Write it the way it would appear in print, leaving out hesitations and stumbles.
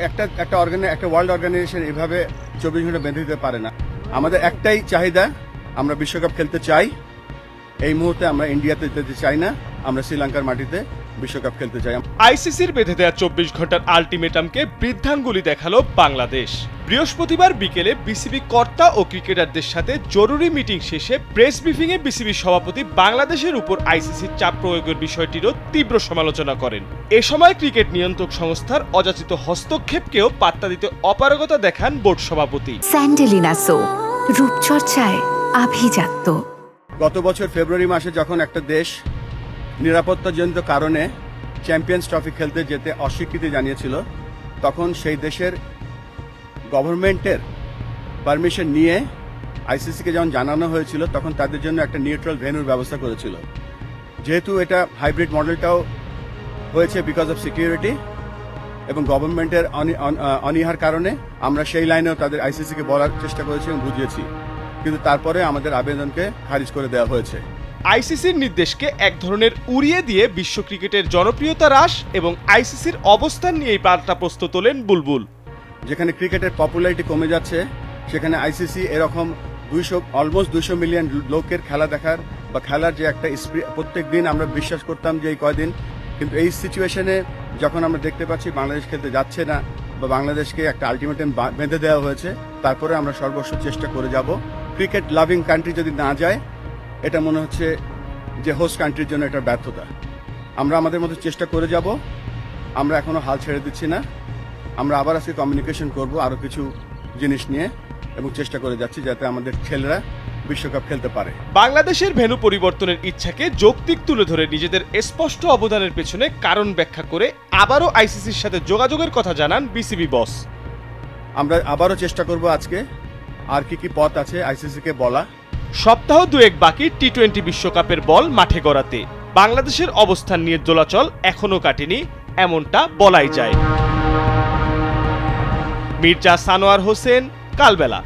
একটা world organisation এভাবে 24 ঘন্টা বেঁধে দিতে পারে না। আমাদের একটাই চাহিদা, আমরা বিশ্বকাপ খেলতে চাই। এই মুহূর্তে আমরা ইন্ডিয়াতে যেতে চাই না, আমরা শ্রীলঙ্কার মাটিতে বিশ্বকাপ খেলতে চাই। আইসিসির বেঁধে দেওয়া 24 ঘন্টার আলটিমেটামকে বৃদ্ধাঙ্গুলি দেখালো বাংলাদেশ। বৃহস্পতিবার বিকেলে বিসিবি কর্তা ও ক্রিকেটারদের সাথে জরুরি মিটিং শেষে প্রেস ব্রিফিংয়ে বিসিবি সভাপতি বাংলাদেশের উপর আইসিসির চাপ প্রয়োগের বিষয়টিরও তীব্র সমালোচনা করেন। এ সময় ক্রিকেট নিয়ন্ত্রক সংস্থার অযাচিত হস্তক্ষেপকেও পাত্তা দিতে অপারগতা দেখান বোর্ড সভাপতি। স্যান্ডেলিনা সো, রূপচর্চায় আভিজাত্য। গত বছর ফেব্রুয়ারি মাসে যখন একটা দেশ নিরাপত্তাজনিত কারণে চ্যাম্পিয়ন্স ট্রফি খেলতে যেতে অস্বীকৃতি জানিয়েছিল, তখন সেই দেশের গভর্নমেন্টের পারমিশন নিয়ে আইসিসিকে যখন জানানো হয়েছিল, তখন তাদের জন্য একটা নিউট্রাল ভেন্যুর ব্যবস্থা করেছিল। যেহেতু এটা হাইব্রিড মডেলটাও হয়েছে বিকজ অফ সিকিউরিটি এবং গভর্নমেন্টের অনীহার কারণে, আমরা সেই লাইনেও তাদের আইসিসিকে বলার চেষ্টা করেছি এবং বুঝিয়েছি, কিন্তু তারপরে আমাদের আবেদনকে খারিজ করে দেওয়া হয়েছে। আইসিসির নির্দেশকে এক ধরনের উড়িয়ে দিয়ে বিশ্ব ক্রিকেটের জনপ্রিয়তা হ্রাস এবং আইসিসির অবস্থান নিয়েই পাল্টা প্রশ্ন তোলেন বুলবুল। যেখানে ক্রিকেটের পপুলারিটি কমে যাচ্ছে, সেখানে আইসিসি এরকম অলমোস্ট 200 মিলিয়ন লোকের খেলা দেখার বা খেলার যে একটা প্রত্যেক দিন আমরা বিশ্বাস করতাম যে এই কয়দিন, কিন্তু এই সিচুয়েশনে যখন আমরা দেখতে পাচ্ছি বাংলাদেশ খেলতে যাচ্ছে না বা বাংলাদেশকে একটা আলটিমেটাম বেঁধে দেওয়া হয়েছে, তারপরে আমরা সর্বস্ব চেষ্টা করে যাব। ক্রিকেট লাভিং কান্ট্রি যদি না যায়, এটা মনে হচ্ছে যে হোস্ট কান্ট্রির জন্য এটা ব্যর্থতা। আমরা আমাদের মতো চেষ্টা করে যাব, আমরা এখনো হাল ছেড়ে দিচ্ছি না। আমরা আবার আজকে কমিউনিকেশন করব আরো কিছু জিনিস নিয়ে এবং চেষ্টা করে যাচ্ছি যাতে আমাদের ছেলেরা বিশ্বকাপ খেলতে পারে। বাংলাদেশের ভেন্যু পরিবর্তনের ইচ্ছাকে যৌক্তিক তুলে ধরে নিজেদের স্পষ্ট অবদানের পেছনে কারণ ব্যাখ্যা করে আবারও আইসিসির সাথে যোগাযোগের কথা জানান বিসিবি বস। আমরা আবারও চেষ্টা করব আজকে আর কি পথ আছে আইসিসিকে বলা। সপ্তাহ দুয়েক বাকি টি-20 বিশ্বকাপের বল মাঠে গড়াতে বাংলাদেশের অবস্থান নিয়ে দোলাচল এখনো কাটেনি, এমনটা বলাই যায়। মির্জা সানোয়ার হোসেন, কালবেলা।